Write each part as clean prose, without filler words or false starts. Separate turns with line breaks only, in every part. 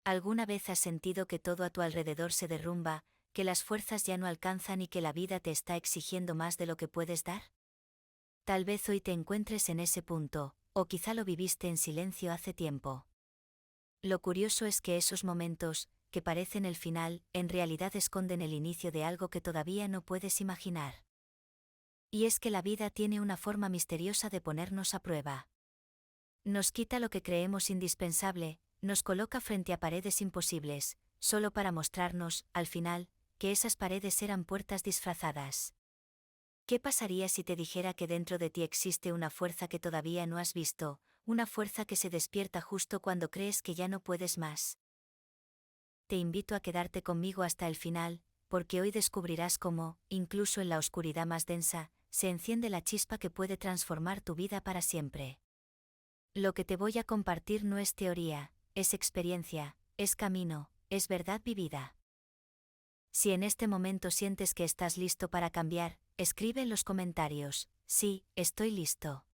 ¿Alguna vez has sentido que todo a tu alrededor se derrumba, que las fuerzas ya no alcanzan y que la vida te está exigiendo más de lo que puedes dar? Tal vez hoy te encuentres en ese punto, o quizá lo viviste en silencio hace tiempo. Lo curioso es que esos momentos, que parecen el final, en realidad esconden el inicio de algo que todavía no puedes imaginar. Y es que la vida tiene una forma misteriosa de ponernos a prueba. Nos quita lo que creemos indispensable, nos coloca frente a paredes imposibles, solo para mostrarnos, al final, que esas paredes eran puertas disfrazadas. ¿Qué pasaría si te dijera que dentro de ti existe una fuerza que todavía no has visto, una fuerza que se despierta justo cuando crees que ya no puedes más? Te invito a quedarte conmigo hasta el final, porque hoy descubrirás cómo, incluso en la oscuridad más densa, se enciende la chispa que puede transformar tu vida para siempre. Lo que te voy a compartir no es teoría, es experiencia, es camino, es verdad vivida. Si en este momento sientes que estás listo para cambiar, escribe en los comentarios: sí, estoy listo.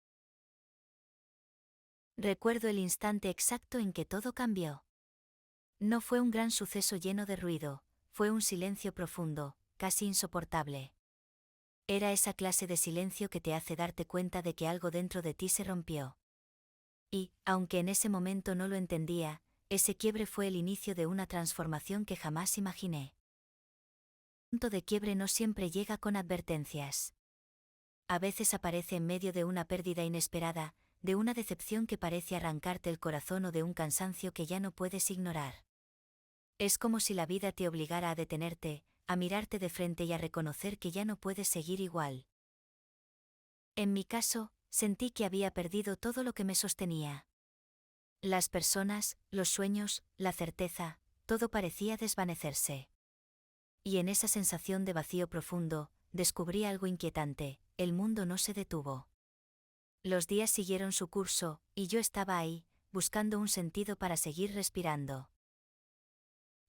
Recuerdo el instante exacto en que todo cambió. No fue un gran suceso lleno de ruido, fue un silencio profundo, casi insoportable. Era esa clase de silencio que te hace darte cuenta de que algo dentro de ti se rompió. Y, aunque en ese momento no lo entendía, ese quiebre fue el inicio de una transformación que jamás imaginé. El punto de quiebre no siempre llega con advertencias. A veces aparece en medio de una pérdida inesperada, de una decepción que parece arrancarte el corazón o de un cansancio que ya no puedes ignorar. Es como si la vida te obligara a detenerte, a mirarte de frente y a reconocer que ya no puedes seguir igual. En mi caso, sentí que había perdido todo lo que me sostenía. Las personas, los sueños, la certeza, todo parecía desvanecerse. Y en esa sensación de vacío profundo, descubrí algo inquietante: el mundo no se detuvo. Los días siguieron su curso, y yo estaba ahí, buscando un sentido para seguir respirando.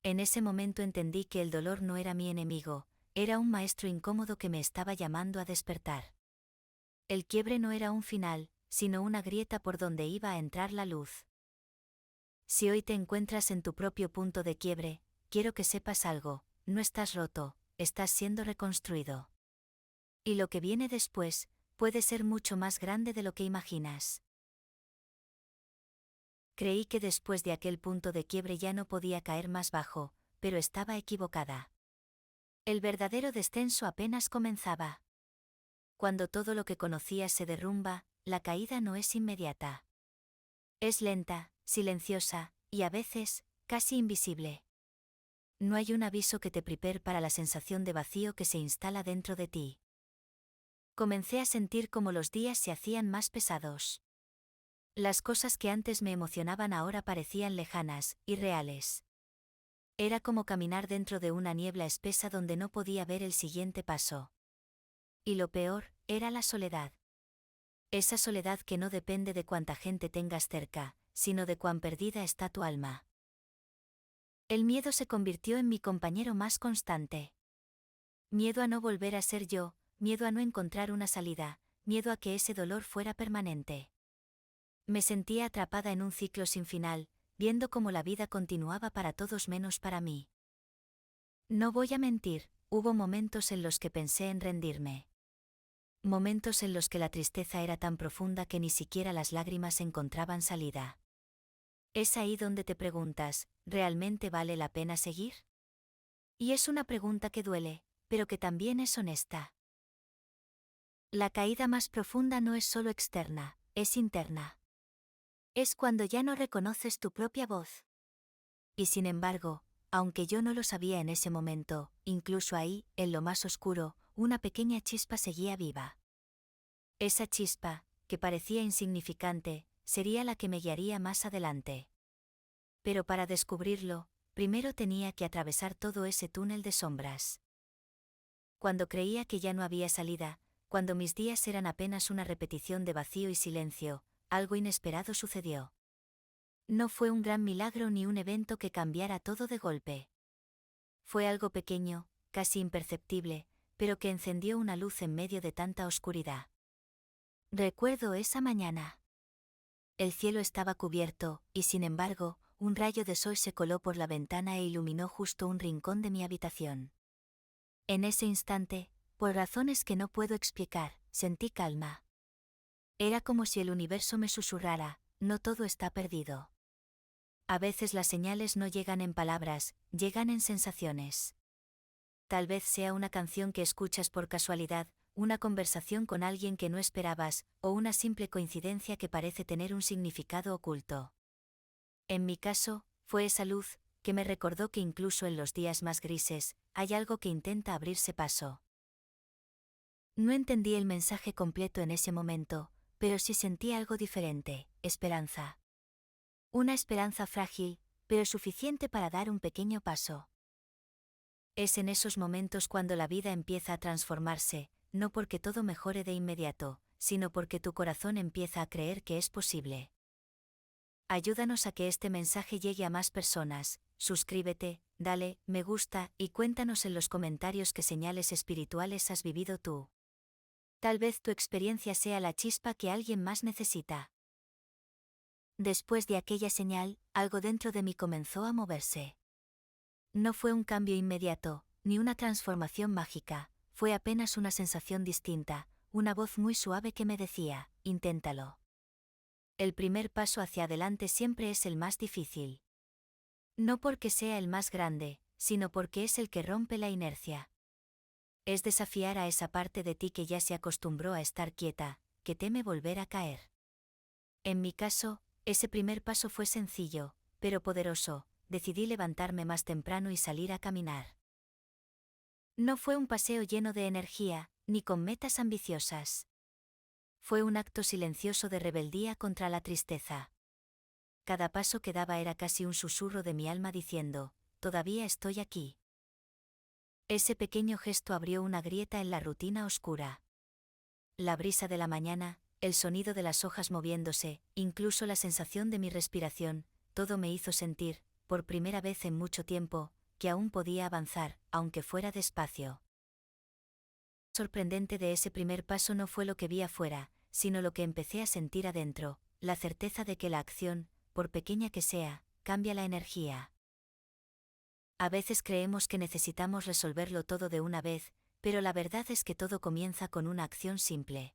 En ese momento entendí que el dolor no era mi enemigo, era un maestro incómodo que me estaba llamando a despertar. El quiebre no era un final, sino una grieta por donde iba a entrar la luz. Si hoy te encuentras en tu propio punto de quiebre, quiero que sepas algo: no estás roto, estás siendo reconstruido. Y lo que viene después, puede ser mucho más grande de lo que imaginas. Creí que después de aquel punto de quiebre ya no podía caer más bajo, pero estaba equivocada. El verdadero descenso apenas comenzaba. Cuando todo lo que conocías se derrumba, la caída no es inmediata. Es lenta, silenciosa, y a veces, casi invisible. No hay un aviso que te prepare para la sensación de vacío que se instala dentro de ti. Comencé a sentir cómo los días se hacían más pesados. Las cosas que antes me emocionaban ahora parecían lejanas, irreales. Era como caminar dentro de una niebla espesa donde no podía ver el siguiente paso. Y lo peor, era la soledad. Esa soledad que no depende de cuánta gente tengas cerca, sino de cuán perdida está tu alma. El miedo se convirtió en mi compañero más constante. Miedo a no volver a ser yo, miedo a no encontrar una salida, miedo a que ese dolor fuera permanente. Me sentía atrapada en un ciclo sin final, viendo cómo la vida continuaba para todos menos para mí. No voy a mentir, hubo momentos en los que pensé en rendirme. Momentos en los que la tristeza era tan profunda que ni siquiera las lágrimas encontraban salida. Es ahí donde te preguntas: ¿realmente vale la pena seguir? Y es una pregunta que duele, pero que también es honesta. La caída más profunda no es solo externa, es interna. Es cuando ya no reconoces tu propia voz. Y sin embargo, aunque yo no lo sabía en ese momento, incluso ahí, en lo más oscuro, una pequeña chispa seguía viva. Esa chispa, que parecía insignificante, sería la que me guiaría más adelante. Pero para descubrirlo, primero tenía que atravesar todo ese túnel de sombras. Cuando creía que ya no había salida, cuando mis días eran apenas una repetición de vacío y silencio, algo inesperado sucedió. No fue un gran milagro ni un evento que cambiara todo de golpe. Fue algo pequeño, casi imperceptible, pero que encendió una luz en medio de tanta oscuridad. Recuerdo esa mañana. El cielo estaba cubierto, y sin embargo, un rayo de sol se coló por la ventana e iluminó justo un rincón de mi habitación. En ese instante, por razones que no puedo explicar, sentí calma. Era como si el universo me susurrara, no todo está perdido. A veces las señales no llegan en palabras, llegan en sensaciones. Tal vez sea una canción que escuchas por casualidad, una conversación con alguien que no esperabas, o una simple coincidencia que parece tener un significado oculto. En mi caso, fue esa luz, que me recordó que incluso en los días más grises, hay algo que intenta abrirse paso. No entendí el mensaje completo en ese momento, pero sí sentí algo diferente, esperanza. Una esperanza frágil, pero suficiente para dar un pequeño paso. Es en esos momentos cuando la vida empieza a transformarse, no porque todo mejore de inmediato, sino porque tu corazón empieza a creer que es posible. Ayúdanos a que este mensaje llegue a más personas, suscríbete, dale, me gusta y cuéntanos en los comentarios qué señales espirituales has vivido tú. Tal vez tu experiencia sea la chispa que alguien más necesita. Después de aquella señal, algo dentro de mí comenzó a moverse. No fue un cambio inmediato, ni una transformación mágica, fue apenas una sensación distinta, una voz muy suave que me decía, inténtalo. El primer paso hacia adelante siempre es el más difícil. No porque sea el más grande, sino porque es el que rompe la inercia. Es desafiar a esa parte de ti que ya se acostumbró a estar quieta, que teme volver a caer. En mi caso, ese primer paso fue sencillo, pero poderoso. Decidí levantarme más temprano y salir a caminar. No fue un paseo lleno de energía, ni con metas ambiciosas. Fue un acto silencioso de rebeldía contra la tristeza. Cada paso que daba era casi un susurro de mi alma diciendo, todavía estoy aquí. Ese pequeño gesto abrió una grieta en la rutina oscura. La brisa de la mañana, el sonido de las hojas moviéndose, incluso la sensación de mi respiración, todo me hizo sentir, por primera vez en mucho tiempo, que aún podía avanzar, aunque fuera despacio. Lo sorprendente de ese primer paso no fue lo que vi afuera, sino lo que empecé a sentir adentro, la certeza de que la acción, por pequeña que sea, cambia la energía. A veces creemos que necesitamos resolverlo todo de una vez, pero la verdad es que todo comienza con una acción simple.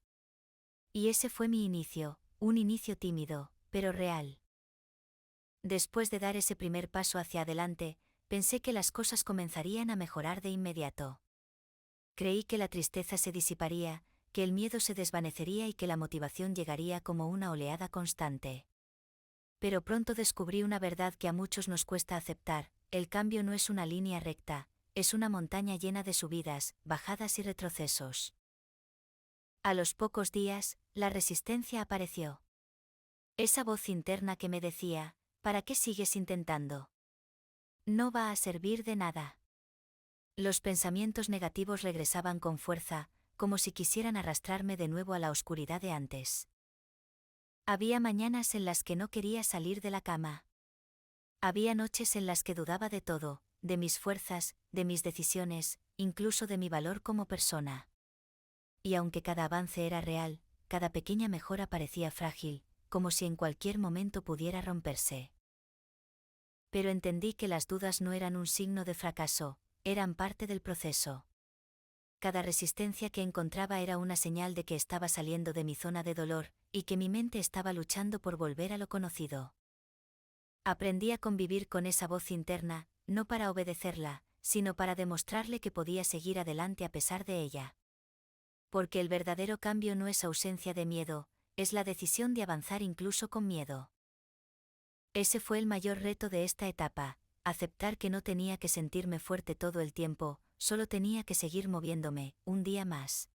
Y ese fue mi inicio, un inicio tímido, pero real. Después de dar ese primer paso hacia adelante, pensé que las cosas comenzarían a mejorar de inmediato. Creí que la tristeza se disiparía, que el miedo se desvanecería y que la motivación llegaría como una oleada constante. Pero pronto descubrí una verdad que a muchos nos cuesta aceptar: el cambio no es una línea recta, es una montaña llena de subidas, bajadas y retrocesos. A los pocos días, la resistencia apareció. Esa voz interna que me decía, ¿para qué sigues intentando? No va a servir de nada. Los pensamientos negativos regresaban con fuerza, como si quisieran arrastrarme de nuevo a la oscuridad de antes. Había mañanas en las que no quería salir de la cama. Había noches en las que dudaba de todo, de mis fuerzas, de mis decisiones, incluso de mi valor como persona. Y aunque cada avance era real, cada pequeña mejora parecía frágil, como si en cualquier momento pudiera romperse. Pero entendí que las dudas no eran un signo de fracaso, eran parte del proceso. Cada resistencia que encontraba era una señal de que estaba saliendo de mi zona de dolor, y que mi mente estaba luchando por volver a lo conocido. Aprendí a convivir con esa voz interna, no para obedecerla, sino para demostrarle que podía seguir adelante a pesar de ella. Porque el verdadero cambio no es ausencia de miedo, es la decisión de avanzar incluso con miedo. Ese fue el mayor reto de esta etapa, aceptar que no tenía que sentirme fuerte todo el tiempo, solo tenía que seguir moviéndome, un día más.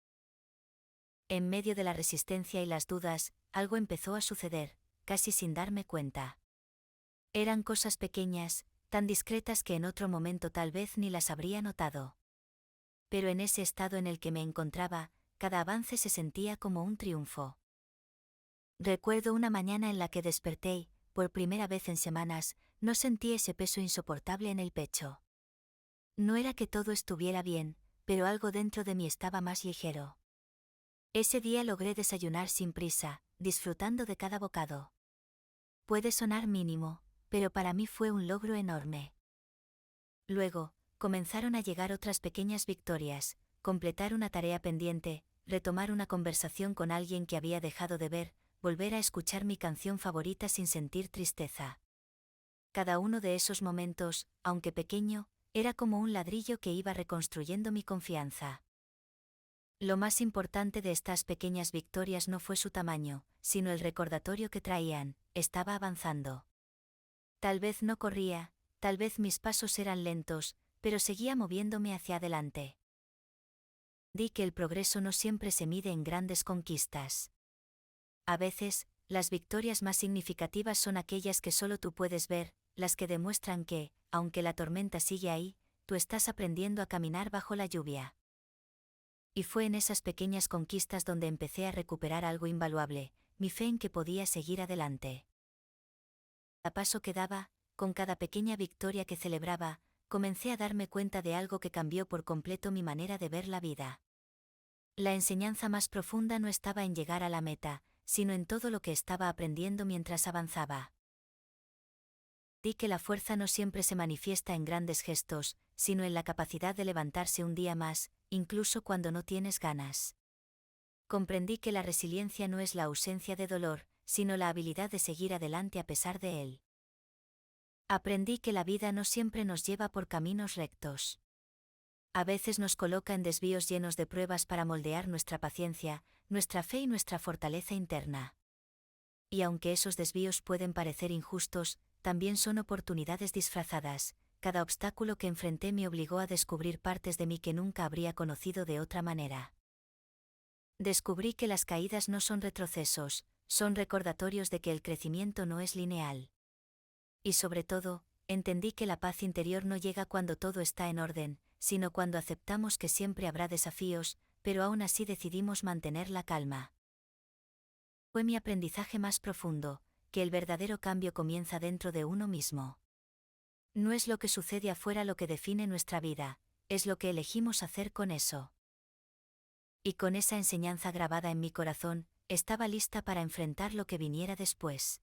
En medio de la resistencia y las dudas, algo empezó a suceder, casi sin darme cuenta. Eran cosas pequeñas, tan discretas que en otro momento tal vez ni las habría notado. Pero en ese estado en el que me encontraba, cada avance se sentía como un triunfo. Recuerdo una mañana en la que desperté y, por primera vez en semanas, no sentí ese peso insoportable en el pecho. No era que todo estuviera bien, pero algo dentro de mí estaba más ligero. Ese día logré desayunar sin prisa, disfrutando de cada bocado. Puede sonar mínimo, pero para mí fue un logro enorme. Luego, comenzaron a llegar otras pequeñas victorias: completar una tarea pendiente, retomar una conversación con alguien que había dejado de ver, volver a escuchar mi canción favorita sin sentir tristeza. Cada uno de esos momentos, aunque pequeño, era como un ladrillo que iba reconstruyendo mi confianza. Lo más importante de estas pequeñas victorias no fue su tamaño, sino el recordatorio que traían: estaba avanzando. Tal vez no corría, tal vez mis pasos eran lentos, pero seguía moviéndome hacia adelante. Di que el progreso no siempre se mide en grandes conquistas. A veces, las victorias más significativas son aquellas que solo tú puedes ver, las que demuestran que, aunque la tormenta sigue ahí, tú estás aprendiendo a caminar bajo la lluvia. Y fue en esas pequeñas conquistas donde empecé a recuperar algo invaluable: mi fe en que podía seguir adelante. A paso que daba, con cada pequeña victoria que celebraba, comencé a darme cuenta de algo que cambió por completo mi manera de ver la vida. La enseñanza más profunda no estaba en llegar a la meta, sino en todo lo que estaba aprendiendo mientras avanzaba. Di que la fuerza no siempre se manifiesta en grandes gestos, sino en la capacidad de levantarse un día más, incluso cuando no tienes ganas. Comprendí que la resiliencia no es la ausencia de dolor, sino la habilidad de seguir adelante a pesar de él. Aprendí que la vida no siempre nos lleva por caminos rectos. A veces nos coloca en desvíos llenos de pruebas para moldear nuestra paciencia, nuestra fe y nuestra fortaleza interna. Y aunque esos desvíos pueden parecer injustos, también son oportunidades disfrazadas. Cada obstáculo que enfrenté me obligó a descubrir partes de mí que nunca habría conocido de otra manera. Descubrí que las caídas no son retrocesos, son recordatorios de que el crecimiento no es lineal. Y sobre todo, entendí que la paz interior no llega cuando todo está en orden, sino cuando aceptamos que siempre habrá desafíos, pero aún así decidimos mantener la calma. Fue mi aprendizaje más profundo, que el verdadero cambio comienza dentro de uno mismo. No es lo que sucede afuera lo que define nuestra vida, es lo que elegimos hacer con eso. Y con esa enseñanza grabada en mi corazón, estaba lista para enfrentar lo que viniera después.